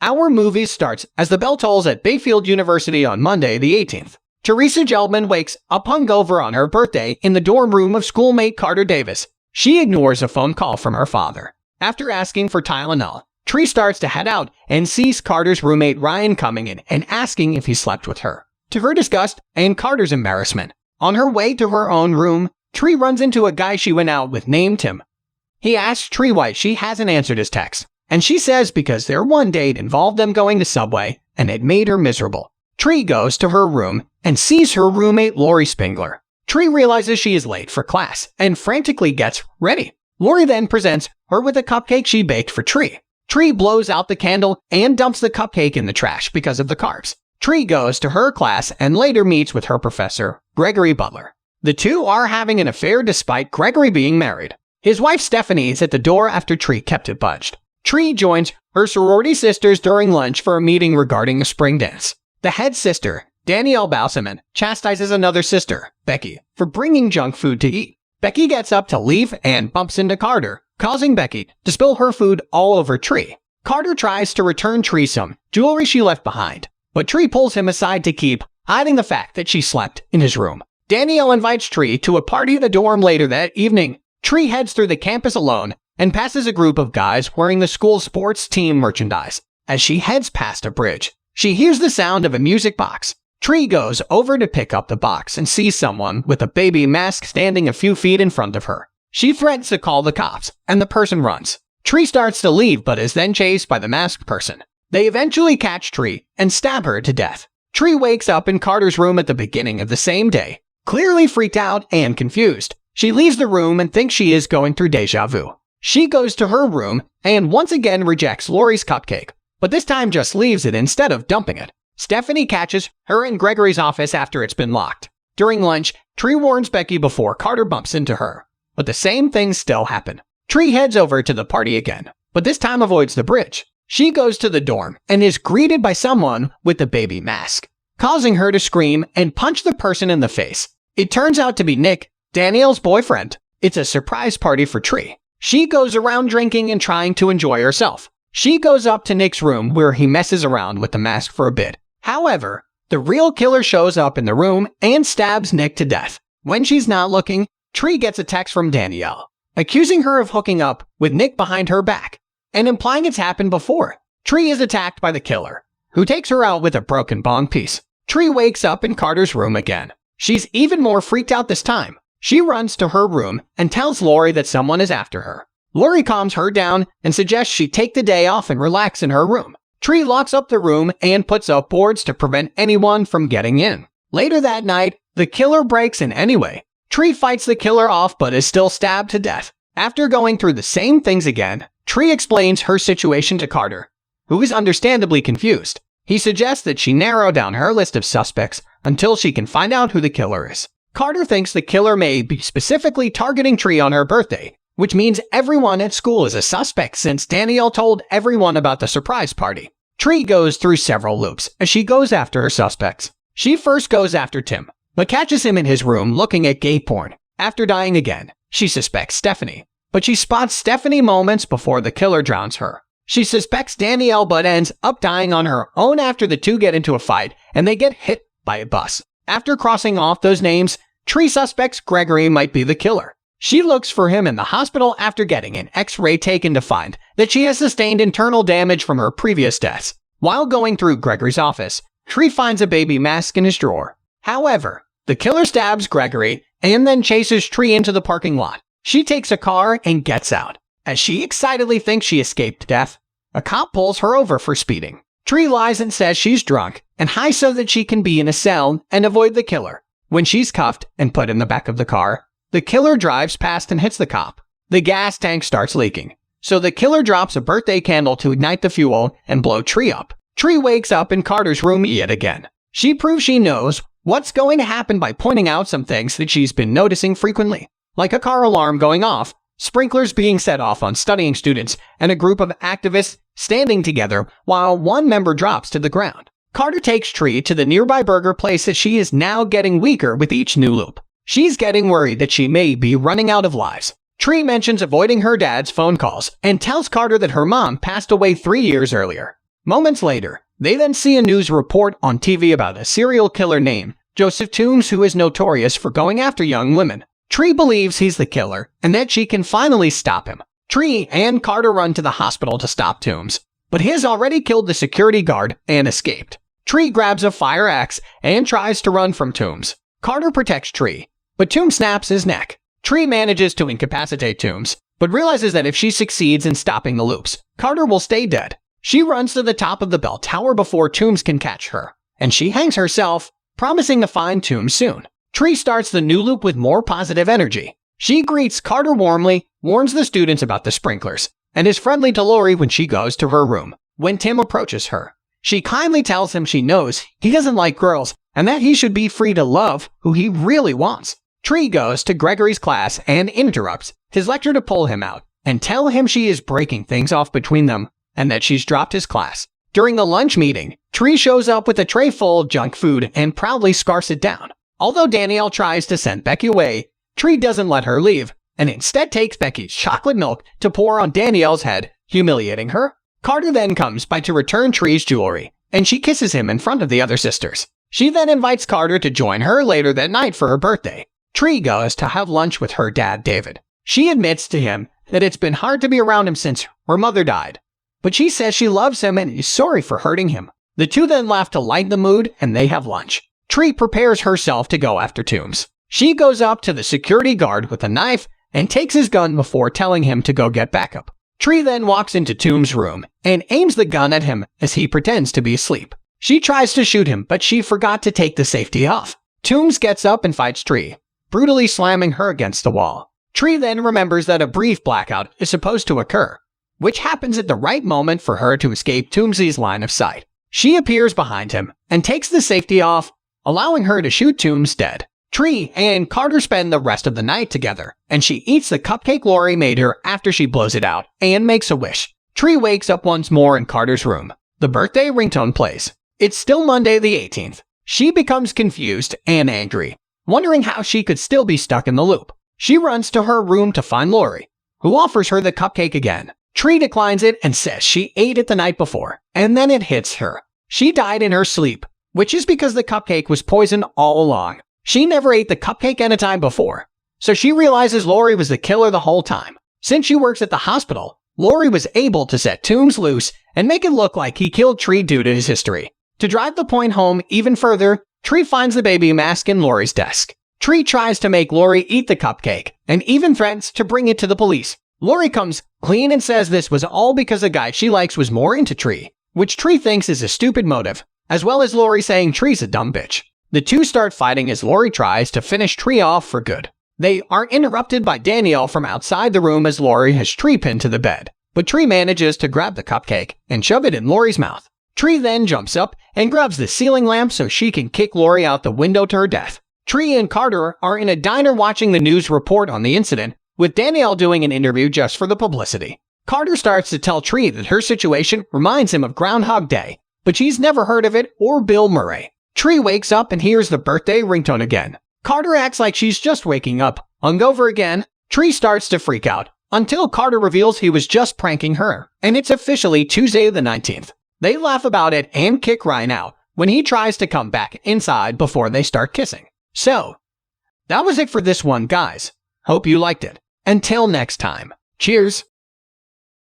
Our movie starts as the bell tolls at Bayfield University on Monday the 18th. Teresa Gelman wakes up hungover on her birthday in the dorm room of schoolmate Carter Davis. She ignores a phone call from her father. After asking for Tylenol, Tree starts to head out and sees Carter's roommate Ryan coming in and asking if he slept with her. To her disgust and Carter's embarrassment, on her way to her own room, Tree runs into a guy she went out with named Tim. He asks Tree why she hasn't answered his text, and she says because their one date involved them going to Subway and it made her miserable. Tree goes to her room and sees her roommate Lori Spingler. Tree realizes she is late for class and frantically gets ready. Lori then presents her with a cupcake she baked for Tree. Tree blows out the candle and dumps the cupcake in the trash because of the carbs. Tree goes to her class and later meets with her professor, Gregory Butler. The two are having an affair despite Gregory being married. His wife Stephanie is at the door after Tree kept it budged. Tree joins her sorority sisters during lunch for a meeting regarding a spring dance. The head sister, Danielle Balsaman, chastises another sister, Becky, for bringing junk food to eat. Becky gets up to leave and bumps into Carter, causing Becky to spill her food all over Tree. Carter tries to return Tree some jewelry she left behind, but Tree pulls him aside to keep hiding the fact that she slept in his room. Danielle invites Tree to a party at the dorm later that evening. Tree heads through the campus alone and passes a group of guys wearing the school sports team merchandise. As she heads past a bridge, she hears the sound of a music box. Tree goes over to pick up the box and sees someone with a baby mask standing a few feet in front of her. She threatens to call the cops, and the person runs. Tree starts to leave but is then chased by the masked person. They eventually catch Tree and stab her to death. Tree wakes up in Carter's room at the beginning of the same day, clearly freaked out and confused. She leaves the room and thinks she is going through deja vu. She goes to her room and once again rejects Lori's cupcake, but this time just leaves it instead of dumping it. Stephanie catches her in Gregory's office after it's been locked. During lunch, Tree warns Becky before Carter bumps into her, but the same things still happen. Tree heads over to the party again, but this time avoids the bridge. She goes to the dorm and is greeted by someone with the baby mask, causing her to scream and punch the person in the face. It turns out to be Nick, Danielle's boyfriend. It's a surprise party for Tree. She goes around drinking and trying to enjoy herself. She goes up to Nick's room where he messes around with the mask for a bit. However, the real killer shows up in the room and stabs Nick to death. When she's not looking, Tree gets a text from Danielle, accusing her of hooking up with Nick behind her back, and implying it's happened before. Tree is attacked by the killer, who takes her out with a broken bong piece. Tree wakes up in Carter's room again. She's even more freaked out this time. She runs to her room and tells Lori that someone is after her. Lori calms her down and suggests she take the day off and relax in her room. Tree locks up the room and puts up boards to prevent anyone from getting in. Later that night, the killer breaks in anyway. Tree fights the killer off but is still stabbed to death. After going through the same things again, Tree explains her situation to Carter, who is understandably confused. He suggests that she narrow down her list of suspects until she can find out who the killer is. Carter thinks the killer may be specifically targeting Tree on her birthday, which means everyone at school is a suspect since Danielle told everyone about the surprise party. Tree goes through several loops as she goes after her suspects. She first goes after Tim, but catches him in his room looking at gay porn. After dying again, she suspects Stephanie, but she spots Stephanie moments before the killer drowns her. She suspects Danielle but ends up dying on her own after the two get into a fight and they get hit by a bus. After crossing off those names, Tree suspects Gregory might be the killer. She looks for him in the hospital after getting an X-ray taken to find that she has sustained internal damage from her previous deaths. While going through Gregory's office, Tree finds a baby mask in his drawer. However, the killer stabs Gregory and then chases Tree into the parking lot. She takes a car and gets out. As she excitedly thinks she escaped death, a cop pulls her over for speeding. Tree lies and says she's drunk and high so that she can be in a cell and avoid the killer. When she's cuffed and put in the back of the car, the killer drives past and hits the cop. The gas tank starts leaking, so the killer drops a birthday candle to ignite the fuel and blow Tree up. Tree wakes up in Carter's room yet again. She proves she knows what's going to happen by pointing out some things that she's been noticing frequently, like a car alarm going off, sprinklers being set off on studying students, and a group of activists standing together while one member drops to the ground. Carter takes Tree to the nearby burger place as she is now getting weaker with each new loop. She's getting worried that she may be running out of lives. Tree mentions avoiding her dad's phone calls and tells Carter that her mom passed away 3 years earlier. Moments later, they then see a news report on TV about a serial killer named Joseph Toombs who is notorious for going after young women. Tree believes he's the killer and that she can finally stop him. Tree and Carter run to the hospital to stop Toombs, but he has already killed the security guard and escaped. Tree grabs a fire axe and tries to run from Toombs. Carter protects Tree, but Toombs snaps his neck. Tree manages to incapacitate Toombs, but realizes that if she succeeds in stopping the loops, Carter will stay dead. She runs to the top of the bell tower before Toombs can catch her, and she hangs herself, promising to find Toombs soon. Tree starts the new loop with more positive energy. She greets Carter warmly, warns the students about the sprinklers, and is friendly to Lori when she goes to her room. When Tim approaches her, she kindly tells him she knows he doesn't like girls and that he should be free to love who he really wants. Tree goes to Gregory's class and interrupts his lecture to pull him out and tell him she is breaking things off between them and that she's dropped his class. During the lunch meeting, Tree shows up with a tray full of junk food and proudly scarfs it down. Although Danielle tries to send Becky away, Tree doesn't let her leave and instead takes Becky's chocolate milk to pour on Danielle's head, humiliating her. Carter then comes by to return Tree's jewelry, and she kisses him in front of the other sisters. She then invites Carter to join her later that night for her birthday. Tree goes to have lunch with her dad, David. She admits to him that it's been hard to be around him since her mother died, but she says she loves him and is sorry for hurting him. The two then laugh to lighten the mood, and they have lunch. Tree prepares herself to go after Toombs. She goes up to the security guard with a knife and takes his gun before telling him to go get backup. Tree then walks into Toombs' room and aims the gun at him as he pretends to be asleep. She tries to shoot him, but she forgot to take the safety off. Toombs gets up and fights Tree, brutally slamming her against the wall. Tree then remembers that a brief blackout is supposed to occur, which happens at the right moment for her to escape Toombs' line of sight. She appears behind him and takes the safety off, allowing her to shoot Toombs dead. Tree and Carter spend the rest of the night together, and she eats the cupcake Lori made her after she blows it out and makes a wish. Tree wakes up once more in Carter's room. The birthday ringtone plays. It's still Monday the 18th. She becomes confused and angry, wondering how she could still be stuck in the loop. She runs to her room to find Lori, who offers her the cupcake again. Tree declines it and says she ate it the night before, and then it hits her. She died in her sleep, which is because the cupcake was poisoned all along. She never ate the cupcake any time before, so she realizes Lori was the killer the whole time. Since she works at the hospital, Lori was able to set Toombs loose and make it look like he killed Tree due to his history. To drive the point home even further, Tree finds the baby mask in Lori's desk. Tree tries to make Lori eat the cupcake and even threatens to bring it to the police. Lori comes clean and says this was all because the guy she likes was more into Tree, which Tree thinks is a stupid motive, as well as Lori saying Tree's a dumb bitch. The two start fighting as Lori tries to finish Tree off for good. They are interrupted by Danielle from outside the room as Lori has Tree pinned to the bed, but Tree manages to grab the cupcake and shove it in Lori's mouth. Tree then jumps up and grabs the ceiling lamp so she can kick Lori out the window to her death. Tree and Carter are in a diner watching the news report on the incident, with Danielle doing an interview just for the publicity. Carter starts to tell Tree that her situation reminds him of Groundhog Day, but she's never heard of it or Bill Murray. Tree wakes up and hears the birthday ringtone again. Carter acts like she's just waking up, hungover again. Tree starts to freak out, until Carter reveals he was just pranking her, and it's officially Tuesday the 19th. They laugh about it and kick Ryan out when he tries to come back inside before they start kissing. So, that was it for this one, guys. Hope you liked it. Until next time, cheers!